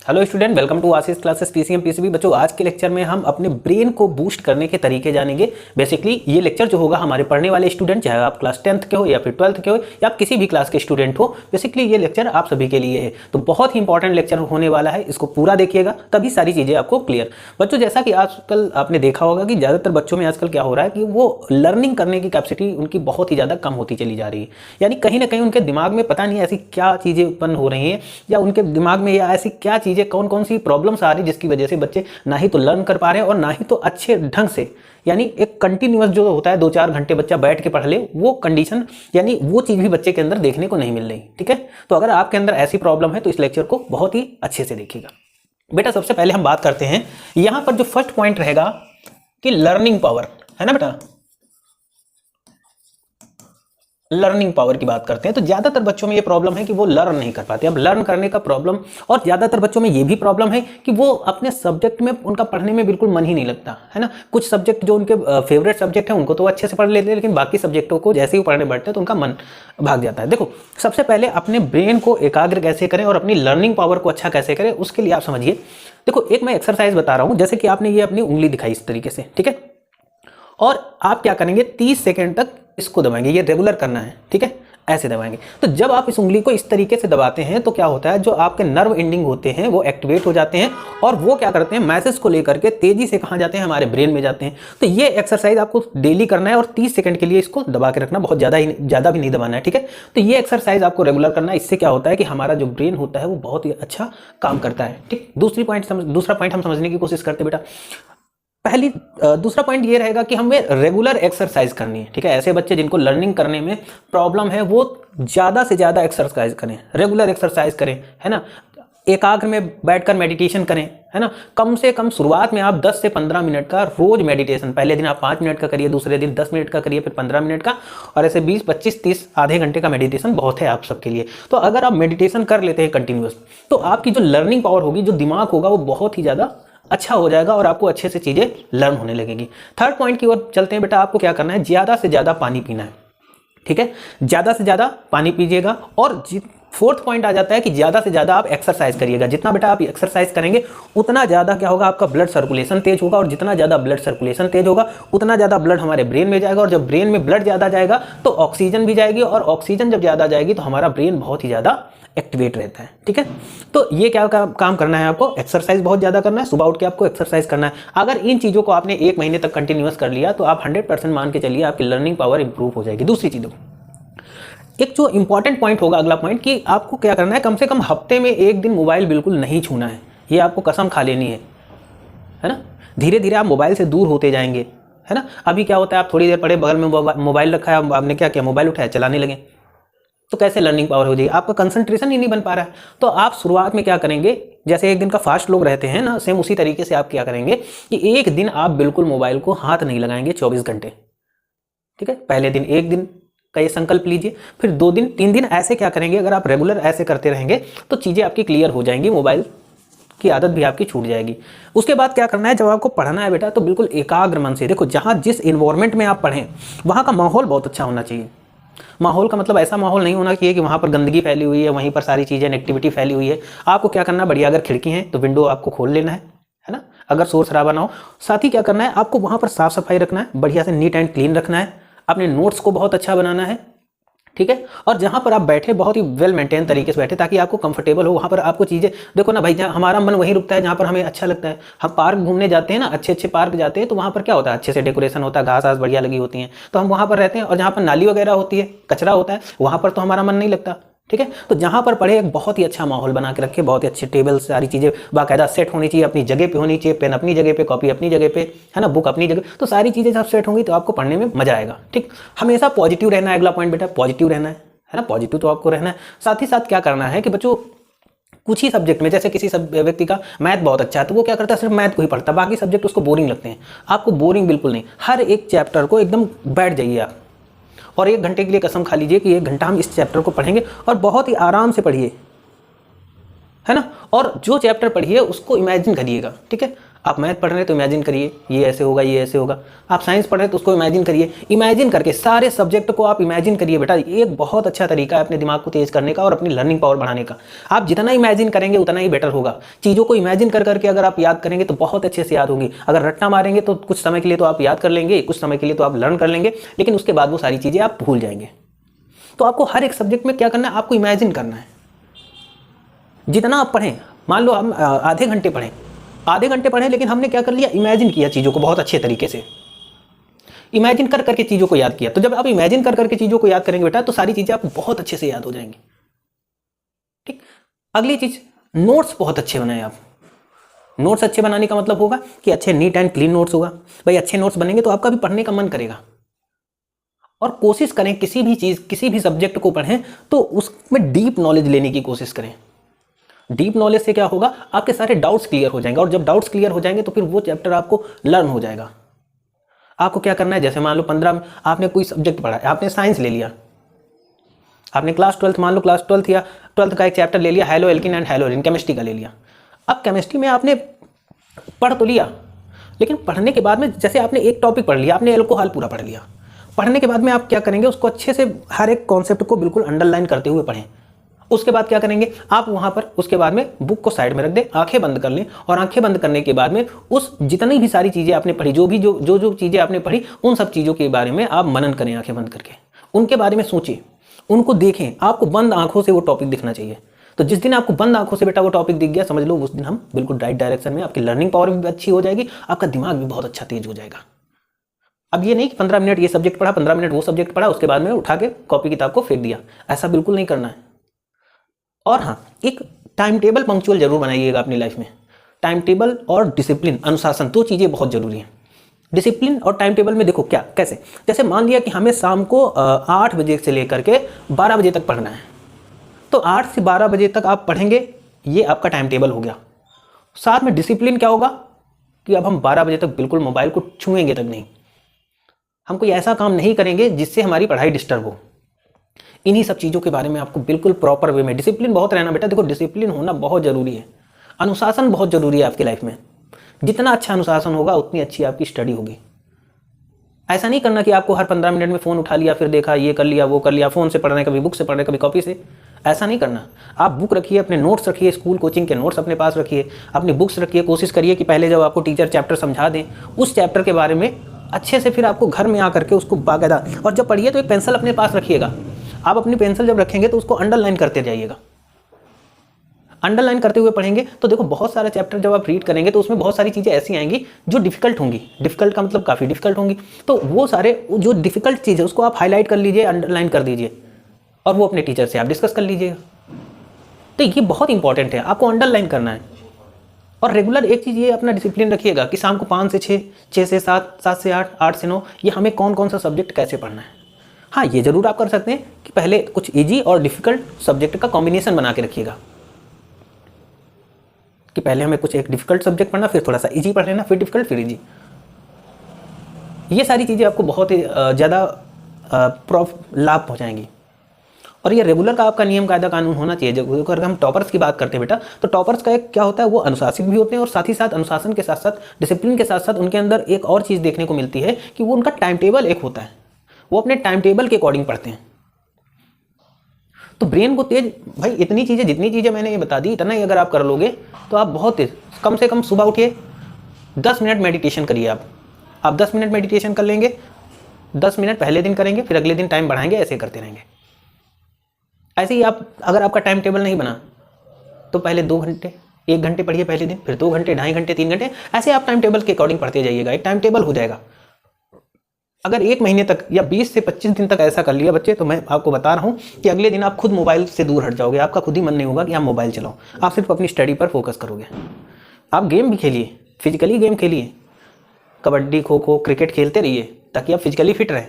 Hello student, welcome to Ashish classes PCM PCB. बच्चों, आज के लेक्चर में हम अपने ब्रेन को बूस्ट करने के तरीके जानेंगे। बेसिकली ये लेक्चर जो होगा हमारे पढ़ने वाले स्टूडेंट, चाहे आप क्लास 10th के हो या फिर 12th के हो या आप किसी भी क्लास के स्टूडेंट हो, बेसिकली ये लेक्चर आप सभी के लिए है। तो बहुत ही इंपॉर्टेंट लेक्चर होने वाला है, इसको पूरा देखिएगा तभी सारी चीज़ें आपको क्लियर। बच्चों, जैसा कि आजकल आपने देखा होगा कि ज़्यादातर बच्चों में आजकल क्या हो रहा है कि वो लर्निंग करने की कैपेसिटी उनकी बहुत ही ज़्यादा कम होती चली जा रही है। यानी कहीं ना कहीं उनके दिमाग में पता नहीं ऐसी क्या चीज़ें उत्पन्न हो रही हैं, या उनके दिमाग में या ऐसी क्या चीज़ें कौन कौन सी प्रॉब्लम्स आ रही जिसकी वजह से बच्चे ना ही तो लर्न कर पा रहे हैं और ना ही तो अच्छे ढंग से, यानी एक कंटिन्यूअस जो होता है 2-4 घंटे बच्चा बैठ के पढ़ ले, वो कंडीशन यानी वो चीज़ भी बच्चे के अंदर देखने को नहीं मिल रही। ठीक है, तो अगर आपके अंदर ऐसी प्रॉब्लम है तो इस लेक्चर को बहुत ही अच्छे से देखिएगा। बेटा, सबसे पहले हम बात करते हैं यहां पर जो फर्स्ट पॉइंट रहेगा कि लर्निंग पावर है ना बेटा, लर्निंग पावर की बात करते हैं। तो ज्यादातर बच्चों में ये प्रॉब्लम है कि वो लर्न नहीं कर पाते। अब लर्न करने का प्रॉब्लम, और ज्यादातर बच्चों में ये भी प्रॉब्लम है कि वो अपने सब्जेक्ट में उनका पढ़ने में बिल्कुल मन ही नहीं लगता है ना। कुछ सब्जेक्ट जो उनके फेवरेट सब्जेक्ट है उनको तो अच्छे से पढ़ लेते हैं, लेकिन बाकी सब्जेक्टों को जैसे ही पढ़ने बैठते हैं तो उनका मन भाग जाता है। देखो, सबसे पहले अपने ब्रेन को एकाग्र कैसे करें और अपनी लर्निंग पावर को अच्छा कैसे करें, उसके लिए आप समझिए। देखो, एक मैं एक्सरसाइज बता रहा हूं, जैसे कि आपने ये अपनी उंगली दिखाई इस तरीके से, ठीक है, और आप क्या करेंगे 30 सेकेंड तक इसको दबाएंगे। ये रेगुलर करना है, ठीक है, ऐसे दबाएंगे। तो जब आप इस उंगली को इस तरीके से दबाते हैं तो क्या होता है, जो आपके नर्व एंडिंग होते हैं वो एक्टिवेट हो जाते हैं और वो क्या करते हैं, मैसेज को लेकर के तेजी से कहाँ जाते हैं, हमारे ब्रेन में जाते हैं। तो ये एक्सरसाइज आपको डेली करना है और 30 सेकंड के लिए इसको दबा के रखना, बहुत ज़्यादा भी नहीं दबाना है। ठीक है, तो ये एक्सरसाइज आपको रेगुलर करना है। इससे क्या होता है कि हमारा जो ब्रेन होता है वो बहुत ही अच्छा काम करता है। ठीक, दूसरा पॉइंट हम समझने की कोशिश करते हैं बेटा। दूसरा पॉइंट ये रहेगा कि हमें रेगुलर एक्सरसाइज करनी है। ठीक है, ऐसे बच्चे जिनको लर्निंग करने में प्रॉब्लम है वो ज़्यादा से ज़्यादा एक्सरसाइज करें, रेगुलर एक्सरसाइज करें, है ना। एकाग्र में बैठकर मेडिटेशन करें, है ना। कम से कम शुरुआत में आप 10 से 15 मिनट का रोज मेडिटेशन, पहले दिन आप 5 मिनट का करिए, दूसरे दिन 10 मिनट का करिए, फिर 15 मिनट का, और ऐसे 20, 25, 30 आधे घंटे का मेडिटेशन बहुत है आप सबके लिए। तो अगर आप मेडिटेशन कर लेते हैं कंटिन्यूअस, तो आपकी जो लर्निंग पावर होगी, जो दिमाग होगा, वो बहुत ही ज़्यादा अच्छा हो जाएगा और आपको अच्छे से चीज़ें लर्न होने लगेगी। थर्ड पॉइंट की ओर चलते हैं बेटा। आपको क्या करना है, ज़्यादा से ज़्यादा पानी पीना है। ठीक है, ज़्यादा से ज़्यादा पानी पीजिएगा। और फोर्थ पॉइंट आ जाता है कि ज़्यादा से ज़्यादा आप एक्सरसाइज करिएगा। जितना बेटा आप एक्सरसाइज करेंगे उतना ज़्यादा क्या होगा, आपका ब्लड सर्कुलेशन तेज होगा, और जितना ज़्यादा ब्लड सर्कुलेशन तेज होगा उतना ज़्यादा ब्लड हमारे ब्रेन में जाएगा, और जब ब्रेन में ब्लड ज़्यादा जाएगा तो ऑक्सीजन भी जाएगी, और ऑक्सीजन जब ज़्यादा जाएगी तो हमारा ब्रेन बहुत ही ज़्यादा एक्टिवेट रहता है। ठीक है, तो ये क्या काम करना है आपको, एक्सरसाइज बहुत ज़्यादा करना है। सुबह उठ के आपको एक्सरसाइज करना है। अगर इन चीज़ों को आपने 1 महीने तक कंटिन्यूअस कर लिया तो आप 100% मान के चलिए आपकी लर्निंग पावर इंप्रूव हो जाएगी। दूसरी चीज़ों, एक जो इंपॉर्टेंट पॉइंट होगा, अगला पॉइंट, कि आपको क्या करना है, कम से कम हफ्ते में 1 दिन मोबाइल बिल्कुल नहीं छूना है। ये आपको कसम खा लेनी है ना। धीरे धीरे आप मोबाइल से दूर होते जाएंगे, है ना। अभी क्या होता है, आप थोड़ी देर पढ़े, बगल में मोबाइल रखा है, आपने क्या किया, मोबाइल उठाया, चलाने लगे, तो कैसे लर्निंग पावर हो जाएगी, आपका कंसंट्रेशन ही नहीं बन पा रहा है। तो आप शुरुआत में क्या करेंगे, जैसे 1 दिन का फास्ट लोग रहते हैं ना, सेम उसी तरीके से आप क्या करेंगे कि 1 दिन आप बिल्कुल मोबाइल को हाथ नहीं लगाएंगे 24 घंटे। ठीक है, पहले दिन 1 दिन का ये संकल्प लीजिए, फिर 2 दिन, 3 दिन, ऐसे क्या करेंगे, अगर आप रेगुलर ऐसे करते रहेंगे तो चीज़ें आपकी क्लियर हो जाएंगी, मोबाइल की आदत भी आपकी छूट जाएगी। उसके बाद क्या करना है, जब आपको पढ़ना है बेटा तो बिल्कुल एकाग्र मन से, देखो जहाँ जिस इन्वायरमेंट में आप पढ़ें वहाँ का माहौल बहुत अच्छा होना चाहिए। माहौल का मतलब ऐसा माहौल नहीं होना चाहिए कि वहाँ पर गंदगी फैली हुई है, वहीं पर सारी चीज़ें नेगेटिविटी फैली हुई है। आपको क्या करना है, बढ़िया, अगर खिड़की है तो विंडो आपको खोल लेना है ना, अगर शोर शराबा ना हो। साथ ही क्या करना है, आपको वहाँ पर साफ सफाई रखना है, बढ़िया से नीट एंड क्लीन रखना है, अपने नोट्स को बहुत अच्छा बनाना है। ठीक है, और जहाँ पर आप बैठे बहुत ही वेल मेंटेन तरीके से बैठे, ताकि आपको कंफर्टेबल हो। वहाँ पर आपको चीज़ें, देखो ना भाई, हमारा मन वहीं रुकता है जहाँ पर हमें अच्छा लगता है। हम पार्क घूमने जाते हैं ना, अच्छे अच्छे पार्क जाते हैं, तो वहाँ पर क्या होता है, अच्छे से डेकोरेशन होता है, घास घास बढ़िया लगी होती है, तो हम वहाँ पर रहते हैं। और जहाँ पर नाली वगैरह होती है, कचरा होता है, वहाँ पर तो हमारा मन नहीं लगता। ठीक है, तो जहाँ पर पढ़े एक बहुत ही अच्छा माहौल बना के रखे, बहुत ही अच्छे टेबल, सारी चीज़ें बाकायदा सेट होनी चाहिए, अपनी जगह पे होनी चाहिए, पेन अपनी जगह पे, कॉपी अपनी जगह पे, है ना, बुक अपनी जगह। तो सारी चीज़ें जब सेट होंगी तो आपको पढ़ने में मजा आएगा। ठीक, हमेशा पॉजिटिव रहना है। अगला पॉइंट बेटा, पॉजिटिव रहना है ना, पॉजिटिव तो आपको रहना है। साथ ही साथ क्या करना है कि बच्चों, कुछ ही सब्जेक्ट में, जैसे किसी व्यक्ति का मैथ बहुत अच्छा है तो वो क्या करता है, सिर्फ मैथ को ही पढ़ता है, बाकी सब्जेक्ट उसको बोरिंग लगते हैं। आपको बोरिंग बिल्कुल नहीं, हर एक चैप्टर को एकदम बैठ जाइए आप, और 1 घंटे के लिए कसम खा लीजिए कि 1 घंटा हम इस चैप्टर को पढ़ेंगे, और बहुत ही आराम से पढ़िए, है ना। और जो चैप्टर पढ़िए उसको इमेजिन करिएगा। ठीक है, आप मैथ पढ़ रहे हैं तो इमेजिन करिए ये ऐसे होगा, ये ऐसे होगा। आप साइंस पढ़ रहे हैं तो उसको इमेजिन करिए। इमेजिन करके सारे सब्जेक्ट को आप इमेजिन करिए बेटा। ये एक बहुत अच्छा तरीका है अपने दिमाग को तेज करने का और अपनी लर्निंग पावर बढ़ाने का। आप जितना इमेजिन करेंगे उतना ही बेटर होगा। चीज़ों को इमेजिन कर करके अगर आप याद करेंगे तो बहुत अच्छे से याद होंगी। अगर रट्टा मारेंगे तो कुछ समय के लिए तो आप याद कर लेंगे, कुछ समय के लिए तो आप लर्न कर लेंगे, लेकिन उसके बाद वो सारी चीज़ें आप भूल जाएंगे। तो आपको हर एक सब्जेक्ट में क्या करना है, आपको इमेजिन करना है। जितना आप पढ़ें, मान लो हम आधे घंटे पढ़ें, लेकिन हमने क्या कर लिया, इमेजिन किया चीज़ों को बहुत अच्छे तरीके से। इमेजिन कर करके चीज़ों को याद किया। तो जब आप इमेजिन कर करके चीज़ों को याद करेंगे बेटा तो सारी चीज़ें आपको बहुत अच्छे से याद हो जाएंगी। ठीक। अगली चीज़, नोट्स बहुत अच्छे बनाएं आप। नोट्स अच्छे बनाने का मतलब होगा कि अच्छे नीट एंड क्लीन नोट्स होगा। भाई अच्छे नोट्स बनेंगे तो आपका भी पढ़ने का मन करेगा। और कोशिश करें किसी भी चीज़, किसी भी सब्जेक्ट को पढ़ें तो उसमें डीप नॉलेज लेने की कोशिश करें। डीप नॉलेज से क्या होगा, आपके सारे डाउट्स क्लियर हो जाएंगे, और जब डाउट्स क्लियर हो जाएंगे तो फिर वो चैप्टर आपको लर्न हो जाएगा। आपको क्या करना है, जैसे मान लो 15 आपने कोई सब्जेक्ट पढ़ा है, आपने साइंस ले लिया, आपने क्लास 12 मान लो क्लास 12 या 12th का एक चैप्टर ले लिया, haloalkane and haloalkane, chemistry का ले लिया। अब केमिस्ट्री में आपने पढ़ तो लिया, लेकिन पढ़ने के बाद में जैसे आपने एक टॉपिक पढ़ लिया, आपने एल्कोहल पूरा पढ़ लिया। पढ़ने के बाद में आप क्या करेंगे, उसको अच्छे से हर एक कॉन्सेप्ट को बिल्कुल अंडरलाइन करते हुए पढ़ें। उसके बाद क्या करेंगे आप वहाँ पर, उसके बाद में बुक को साइड में रख दें, आंखें बंद कर लें, और आंखें बंद करने के बाद में उस जितनी भी सारी चीज़ें आपने पढ़ी, जो चीज़ें आपने पढ़ी, उन सब चीज़ों के बारे में आप मनन करें आंखें बंद करके। उनके बारे में सोचें, उनको देखें। आपको बंद आंखों से वो टॉपिक दिखना चाहिए। तो जिस दिन आपको बंद आंखों से बेटा वो टॉपिक दिख गया, समझ लो उस दिन हम बिल्कुल राइट डायरेक्शन में, आपकी लर्निंग पावर भी अच्छी हो जाएगी, आपका दिमाग भी बहुत अच्छा तेज हो जाएगा। अब ये नहीं कि 15 मिनट ये सब्जेक्ट पढ़ा, 15 मिनट वो सब्जेक्ट पढ़ा, उसके बाद में उठा के कॉपी किताब को फेंक दिया। ऐसा बिल्कुल नहीं करना है। और हाँ, एक टाइम टेबल पंक्चुअल जरूर बनाइएगा अपनी लाइफ में। टाइम टेबल और डिसिप्लिन, अनुशासन, दो चीज़ें बहुत जरूरी हैं। डिसिप्लिन और टाइम टेबल में देखो क्या, कैसे, जैसे मान लिया कि हमें शाम को 8 बजे से लेकर के 12 बजे तक पढ़ना है, तो 8 से 12 बजे तक आप पढ़ेंगे, ये आपका टाइम टेबल हो गया। साथ में डिसिप्लिन क्या होगा कि अब हम 12 बजे तक बिल्कुल मोबाइल को छुएंगे तक नहीं, हम कोई ऐसा काम नहीं करेंगे जिससे हमारी पढ़ाई डिस्टर्ब हो। इन्हीं सब चीज़ों के बारे में आपको बिल्कुल प्रॉपर वे में, डिसिप्लिन बहुत रहना बेटा। देखो डिसिप्लिन होना बहुत ज़रूरी है, अनुशासन बहुत ज़रूरी है आपकी लाइफ में। जितना अच्छा अनुशासन होगा उतनी अच्छी आपकी स्टडी होगी। ऐसा नहीं करना कि आपको हर 15 मिनट में फ़ोन उठा लिया, फिर देखा, ये कर लिया, वो कर लिया, फ़ोन से पढ़ रहे हैं, कभी बुक से पढ़ रहे हैं, कभी कॉपी से। ऐसा नहीं करना। आप बुक रखिए, अपने नोट्स रखिए, स्कूल कोचिंग के नोट्स अपने पास रखिए, अपनी बुक्स रखिए। कोशिश करिए कि पहले जब आपको टीचर चैप्टर समझा दें, उस चैप्टर के बारे में अच्छे से फिर आपको घर में आकर के उसको बाकायदा, और जब पढ़िए तो एक पेंसिल अपने पास रखिएगा। आप अपनी पेंसिल जब रखेंगे तो उसको अंडरलाइन करते जाइएगा। अंडरलाइन करते हुए पढ़ेंगे तो देखो बहुत सारा चैप्टर जब आप रीड करेंगे तो उसमें बहुत सारी चीज़ें ऐसी आएंगी जो डिफिकल्ट होंगी। डिफिकल्ट का मतलब काफ़ी डिफिकल्ट होंगी। तो वो सारे जो डिफिकल्ट चीज़ है उसको आप हाईलाइट कर लीजिए, अंडरलाइन कर दीजिए, और वो अपने टीचर से आप डिस्कस कर लीजिएगा। तो ये बहुत इंपॉर्टेंट है, आपको अंडरलाइन करना है। और रेगुलर एक चीज़ ये अपना डिसिप्लिन रखिएगा कि शाम को 5 से 6, 6 से 7, 7 से 8, 8 से 9, ये हमें कौन कौन सा सब्जेक्ट कैसे पढ़ना है। हाँ, ये जरूर आप कर सकते हैं कि पहले कुछ इजी और डिफिकल्ट सब्जेक्ट का कॉम्बिनेशन बना के रखिएगा, कि पहले हमें कुछ एक डिफिकल्ट सब्जेक्ट पढ़ना, फिर थोड़ा सा इजी पढ़ लेना, फिर डिफिकल्ट, फिर इजी। ये सारी चीज़ें आपको बहुत ही ज़्यादा लाभ पहुँचाएंगी। और ये रेगुलर का आपका नियम कायदा कानून होना चाहिए। अगर हम टॉपर्स की बात करते हैं बेटा, तो टॉपर्स का एक क्या होता है, वो अनुशासित भी होते हैं, और साथ ही साथ अनुशासन के साथ साथ, डिसिप्लिन के साथ साथ उनके अंदर एक और चीज़ देखने को मिलती है कि वो उनका टाइम टेबल एक होता है, वो अपने टाइम टेबल के अकॉर्डिंग पढ़ते हैं। तो ब्रेन को तेज, भाई इतनी चीज़ें, जितनी चीज़ें मैंने ये बता दी, इतना ही अगर आप कर लोगे तो आप बहुत तेज, कम से कम सुबह उठिए 10 मिनट मेडिटेशन करिए। आप 10 मिनट मेडिटेशन कर लेंगे, 10 मिनट पहले दिन करेंगे, फिर अगले दिन टाइम बढ़ाएंगे, ऐसे करते रहेंगे। ऐसे ही आप, अगर आपका टाइम टेबल नहीं बना तो पहले 2 घंटे, 1 घंटे पढ़िए पहले दिन, फिर 2 घंटे, 2.5 घंटे, 3 घंटे, ऐसे आप टाइम टेबल के अकॉर्डिंग पढ़ते जाइएगा। एक टाइम टेबल हो जाएगा। अगर 1 महीने तक या 20 से 25 दिन तक ऐसा कर लिया बच्चे, तो मैं आपको बता रहा हूँ कि अगले दिन आप खुद मोबाइल से दूर हट जाओगे। आपका खुद ही मन नहीं होगा कि आप मोबाइल चलाओ, आप सिर्फ अपनी स्टडी पर फोकस करोगे। आप गेम भी खेलिए, फिजिकली गेम खेलिए, कबड्डी, खो खो, क्रिकेट खेलते रहिए ताकि आप फिजिकली फिट रहें।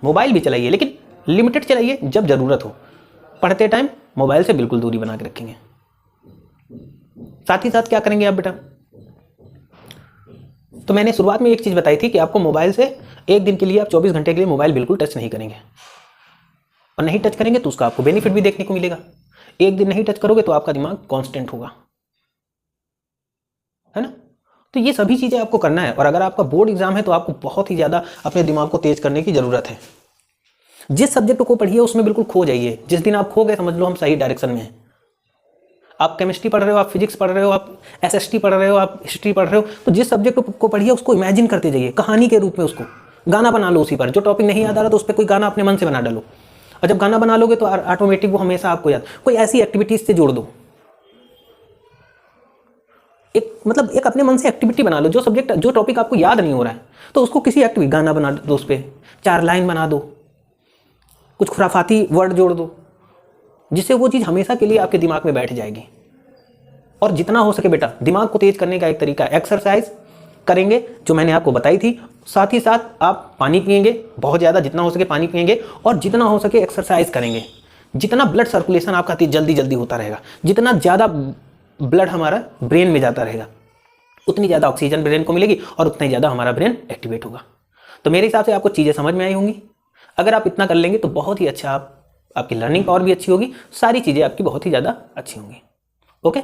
मोबाइल भी चलाइए, लेकिन लिमिटेड चलाइए, जब ज़रूरत हो। पढ़ते टाइम मोबाइल से बिल्कुल दूरी बना के रखेंगे। साथ ही साथ क्या करेंगे आप बेटा, तो मैंने शुरुआत में एक चीज़ बताई थी कि आपको मोबाइल से एक दिन के लिए, आप 24 घंटे के लिए मोबाइल बिल्कुल टच नहीं करेंगे, और नहीं टच करेंगे तो उसका आपको बेनिफिट भी देखने को मिलेगा। एक दिन नहीं टच करोगे तो आपका दिमाग कांस्टेंट होगा। है ना। तो ये सभी चीज़ें आपको करना है। और अगर आपका बोर्ड एग्जाम है तो आपको बहुत ही ज़्यादा अपने दिमाग को तेज करने की ज़रूरत है। जिस सब्जेक्ट को पढ़िए उसमें बिल्कुल खो जाइए। जिस दिन आप खो गए समझ लो हम सही डायरेक्शन में हैं। आप केमिस्ट्री पढ़ रहे हो, आप फिजिक्स पढ़ रहे हो, आप एसएसटी पढ़ रहे हो, आप हिस्ट्री पढ़ रहे हो, तो जिस सब्जेक्ट को पढ़िए उसको इमेजिन करते जाइए कहानी के रूप में। उसको गाना बना लो उसी पर। जो टॉपिक नहीं याद आ रहा तो उस पर कोई गाना अपने मन से बना डालो। और जब गाना बना लोगे तो ऑटोमेटिक वो हमेशा आपको याद। कोई ऐसी एक्टिविटीज से जोड़ दो। एक अपने मन से एक्टिविटी बना लो। जो टॉपिक आपको याद नहीं हो रहा है तो उसको किसी एक्टिविटी गाना बना दो, उस पर 4 लाइन बना दो, कुछ खुराफाती वर्ड जोड़ दो, जिससे वो चीज़ हमेशा के लिए आपके दिमाग में बैठ जाएगी। और जितना हो सके बेटा दिमाग को तेज करने का एक तरीका एक्सरसाइज करेंगे जो मैंने आपको बताई थी। साथ ही साथ आप पानी पिएंगे बहुत ज़्यादा, जितना हो सके पानी पिएंगे, और जितना हो सके एक्सरसाइज करेंगे। जितना ब्लड सर्कुलेशन आपका जल्दी जल्दी होता रहेगा, जितना ज़्यादा ब्लड हमारा ब्रेन में जाता रहेगा, उतनी ज़्यादा ऑक्सीजन ब्रेन को मिलेगी और उतना ही ज़्यादा हमारा ब्रेन एक्टिवेट होगा। तो मेरे हिसाब से आपको चीज़ें समझ में आई होंगी। अगर आप इतना कर लेंगे तो बहुत ही अच्छा आपकी लर्निंग पावर भी अच्छी होगी, सारी चीज़ें आपकी बहुत ही ज़्यादा अच्छी होंगी। ओके।